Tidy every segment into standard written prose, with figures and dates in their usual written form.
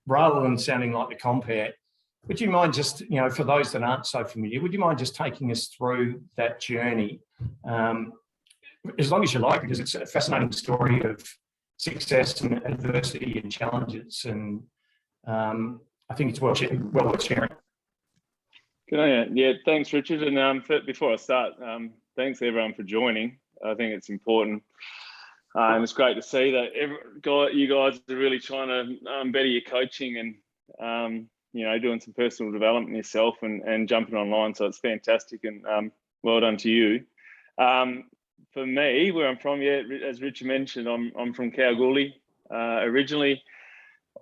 rather than sounding like the compare, would you mind just, for those that aren't so familiar, would you mind just taking us through that journey? As long as you like, because it's a fascinating story of success and adversity and challenges. And I think it's well worth sharing. Good on you. Yeah, thanks, Richard. And before I start, thanks everyone for joining. I think it's important. And it's great to see that you guys are really trying to better your coaching and, doing some personal development yourself and jumping online. So it's fantastic, and well done to you. For me, where I'm from, as Richard mentioned, I'm from Kalgoorlie. Originally,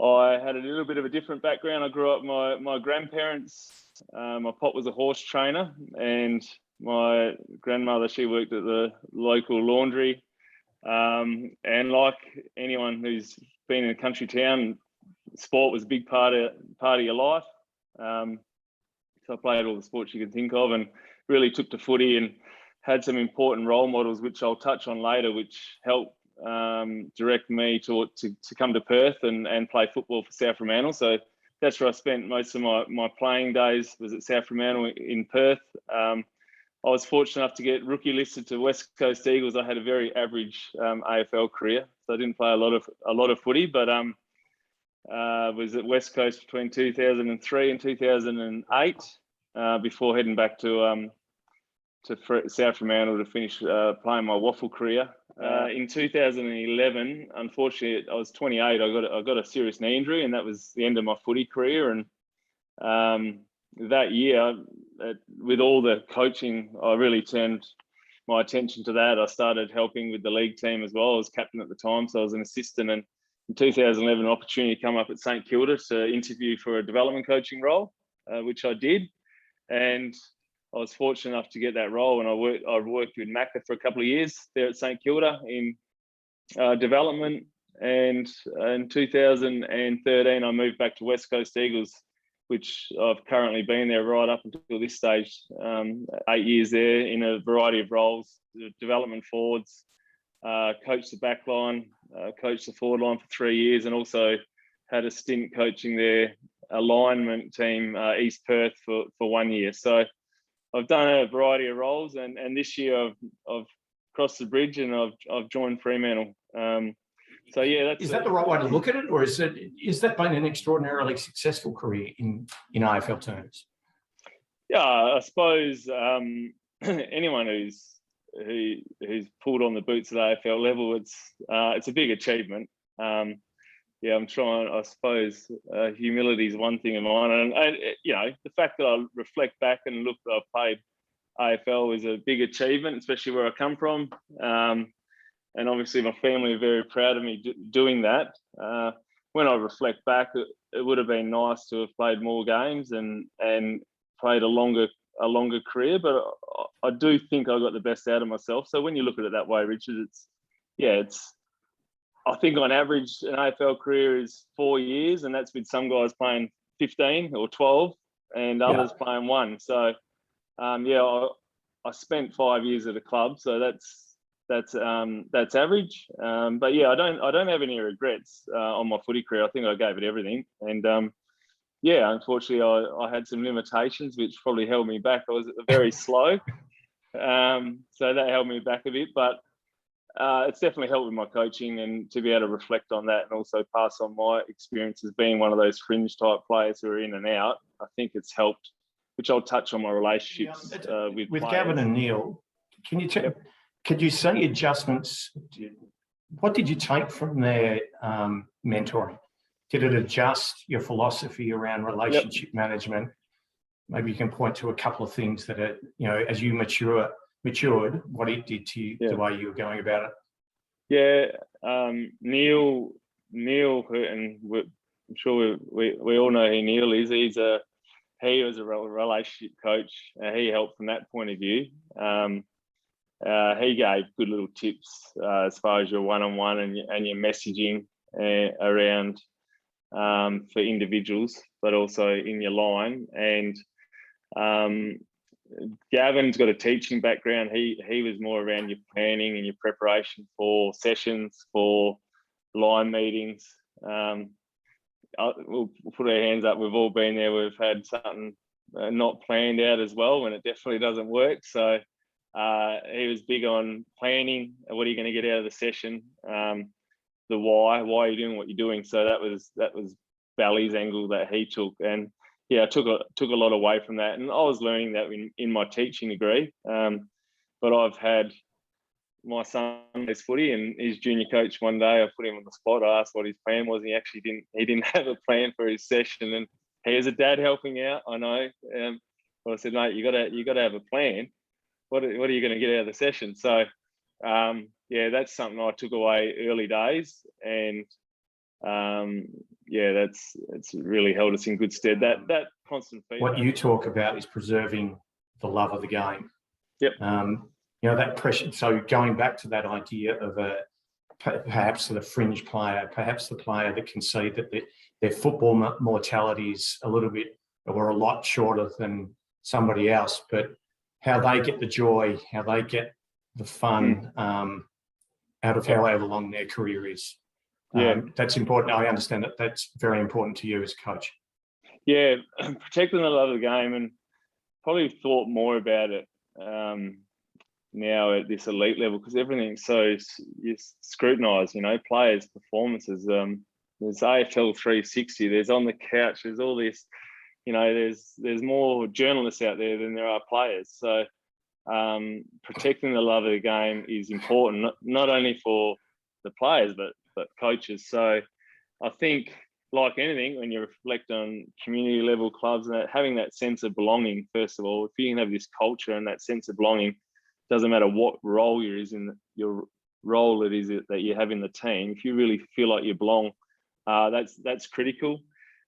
I had a little bit of a different background. I grew up, my grandparents, my pop was a horse trainer, and my grandmother, she worked at the local laundry. And like anyone who's been in a country town, sport was a big part of your life. So I played all the sports you can think of, and really took to footy and had some important role models, which I'll touch on later, which helped direct me to come to Perth and play football for South Fremantle. So that's where I spent most of my playing days, was at South Fremantle in Perth. I was fortunate enough to get rookie listed to West Coast Eagles. I had a very average AFL career, so I didn't play a lot of footy, but was at West Coast between 2003 and 2008 before heading back to South Fremantle to finish playing my waffle career. In 2011, unfortunately, I was 28. I got a serious knee injury, and that was the end of my footy career. And that year, with all the coaching, I really turned my attention to that. I started helping with the league team as well. I was captain at the time, so I was an assistant. And in 2011, an opportunity came up at St Kilda to interview for a development coaching role, which I did. And I was fortunate enough to get that role, and I worked with Macca for a couple of years there at St Kilda in development. And in 2013, I moved back to West Coast Eagles, which I've currently been there right up until this stage, 8 years there in a variety of roles, development forwards, coached the back line, coached the forward line for 3 years, and also had a stint coaching their alignment team, East Perth, for 1 year. So I've done a variety of roles, and this year I've crossed the bridge and I've joined Fremantle. So yeah, is that the right way to look at it, or is that been an extraordinarily successful career in AFL terms? Yeah, I suppose anyone who's pulled on the boots at AFL level, it's a big achievement. I'm trying. I suppose humility is one thing of mine, and the fact that I reflect back and look that I've played AFL is a big achievement, especially where I come from. And obviously my family are very proud of me doing that. When I reflect back, it would have been nice to have played more games and played a longer career, but I do think I got the best out of myself. So when you look at it that way, Richard, I think on average an AFL career is 4 years, and that's with some guys playing 15 or 12 and others playing 1. So I spent 5 years at a club, so that's average. But yeah, I don't have any regrets on my footy career. I think I gave it everything, and unfortunately I had some limitations which probably held me back. I was very slow, so that held me back a bit, but it's definitely helped with my coaching, and to be able to reflect on that and also pass on my experiences being one of those fringe type players who are in and out. I think it's helped, which I'll touch on my relationships with players. Gavin and Neil. Could you see adjustments? What did you take from their mentoring? Did it adjust your philosophy around relationship management? Maybe you can point to a couple of things that are, as you matured, what it did to you, the way you were going about it. Yeah, Neil, and I'm sure we all know who Neil is. He was a relationship coach. He helped from that point of view. He gave good little tips as far as your one-on-one and your messaging around for individuals, but also in your line. And Gavin's got a teaching background. He was more around your planning and your preparation for sessions, for line meetings. we'll put our hands up. We've all been there. We've had something not planned out as well, and it definitely doesn't work. So he was big on planning. What are you going to get out of the session? The why are you doing what you're doing? So that was Bally's angle that he took, and yeah, I took a lot away from that, and I was learning that in my teaching degree. But I've had my son plays footy, and his junior coach one day, I put him on the spot. I asked what his plan was, and he didn't have a plan for his session, and he is a dad helping out, I know. But I said, mate, you got to have a plan. What are you going to get out of the session? So yeah, that's something I took away early days, and yeah, it's really held us in good stead. That constant feedback. What you talk about is preserving the love of the game. Yep. You know, that pressure. So going back to that idea of perhaps the fringe player, perhaps the player that can see that their football mortality is a little bit or a lot shorter than somebody else, but how they get the joy, how they get the fun out of however long their career is. Yeah, that's important. I understand that that's very important to you as a coach. Yeah, protecting the love of the game, and probably thought more about it now at this elite level, because everything's so scrutinised. You know, players' performances. There's AFL 360. There's on the couch. There's all this. You know, there's more journalists out there than there are players. So protecting the love of the game is important, not only for the players but coaches. So I think, like anything, when you reflect on community level clubs, and having that sense of belonging, first of all, if you can have this culture and that sense of belonging, doesn't matter what role your role it is that you have in the team. If you really feel like you belong, that's critical.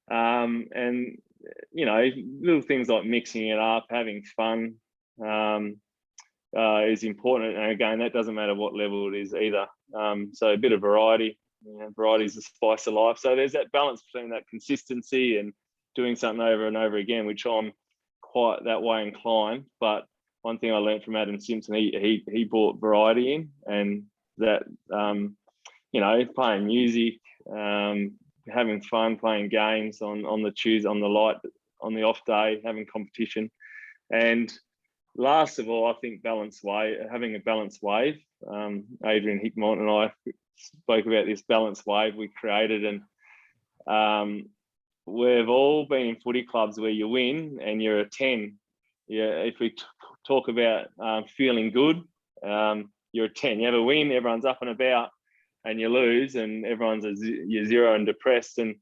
And you know, little things like mixing it up, having fun is important. And again, that doesn't matter what level it is either. So a bit of variety. You know, variety is the spice of life. So there's that balance between that consistency and doing something over and over again, which I'm quite that way inclined. But one thing I learned from Adam Simpson, he brought variety in, and that you know, playing music, having fun, playing games on the off day, having competition, and last of all, I think having a balanced wave. Adrian Hickmont and I spoke about this balanced wave we created, and we've all been in footy clubs where you win and you're a 10. Yeah, if we talk about feeling good, you're a 10. You have a win, everyone's up and about, and you lose, and everyone's you're 0 and depressed. And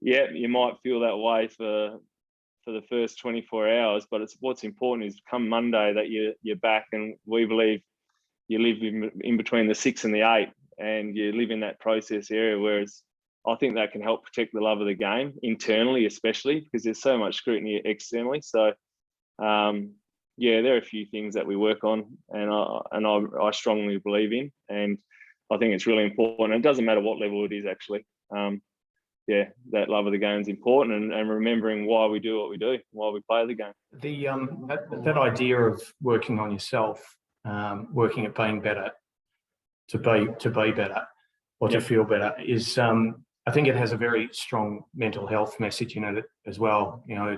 yeah, you might feel that way for the first 24 hours, but what's important is come Monday that you're back, and we believe you live in between the 6 and the 8, and you live in that process area. Whereas I think that can help protect the love of the game internally, especially because there's so much scrutiny externally. So yeah, there are a few things that we work on, and I strongly believe in, and I think it's really important. It doesn't matter what level it is, actually. Yeah, that love of the game is important, and remembering why we do what we do, why we play the game. The that idea of working on yourself, working at being better, to be better, or to feel better, is I think it has a very strong mental health message in it as well. You know,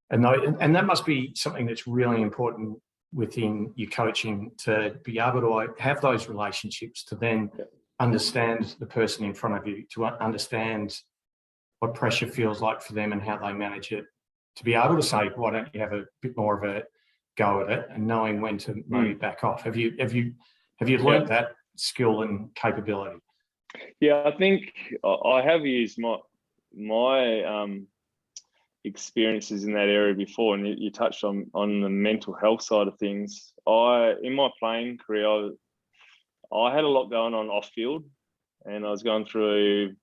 and that must be something that's really important within your coaching, to be able to have those relationships, to then understand the person in front of you, to understand what pressure feels like for them and how they manage it, to be able to say, why don't you have a bit more of a go at it, and knowing when to maybe back off. Have you learned that skill and capability? Yeah, I think I have used my experiences in that area before, and you touched on the mental health side of things. In my playing career, I had a lot going on off field, and I was going through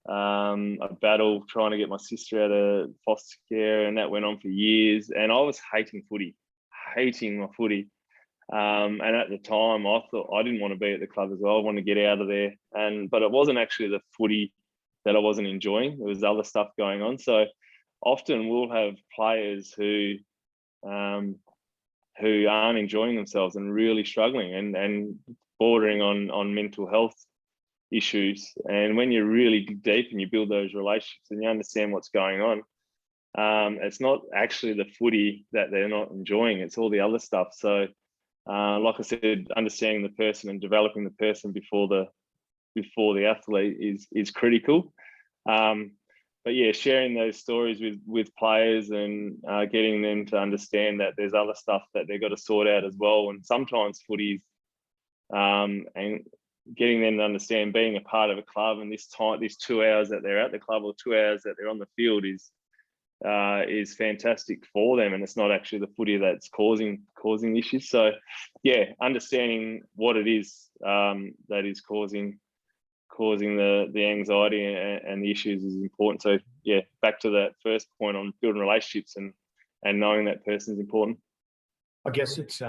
a battle trying to get my sister out of foster care, and that went on for years. And I was hating my footy. And at the time, I thought I didn't want to be at the club as well. I wanted to get out of there. But it wasn't actually the footy that I wasn't enjoying. There was other stuff going on. So often we'll have players who aren't enjoying themselves and really struggling and bordering on mental health issues. And when you really dig deep and you build those relationships and you understand what's going on, it's not actually the footy that they're not enjoying, it's all the other stuff. So like I said, understanding the person and developing the person before the athlete is critical. But yeah, sharing those stories with players and getting them to understand that there's other stuff that they've got to sort out as well. And sometimes footies, and getting them to understand being a part of a club and this 2 hours that they're at the club or 2 hours that they're on the field is fantastic for them, and it's not actually the footy that's causing issues. So yeah, understanding what it is that is causing the anxiety and the issues is important. So yeah, back to that first point on building relationships and knowing that person is important. I guess it's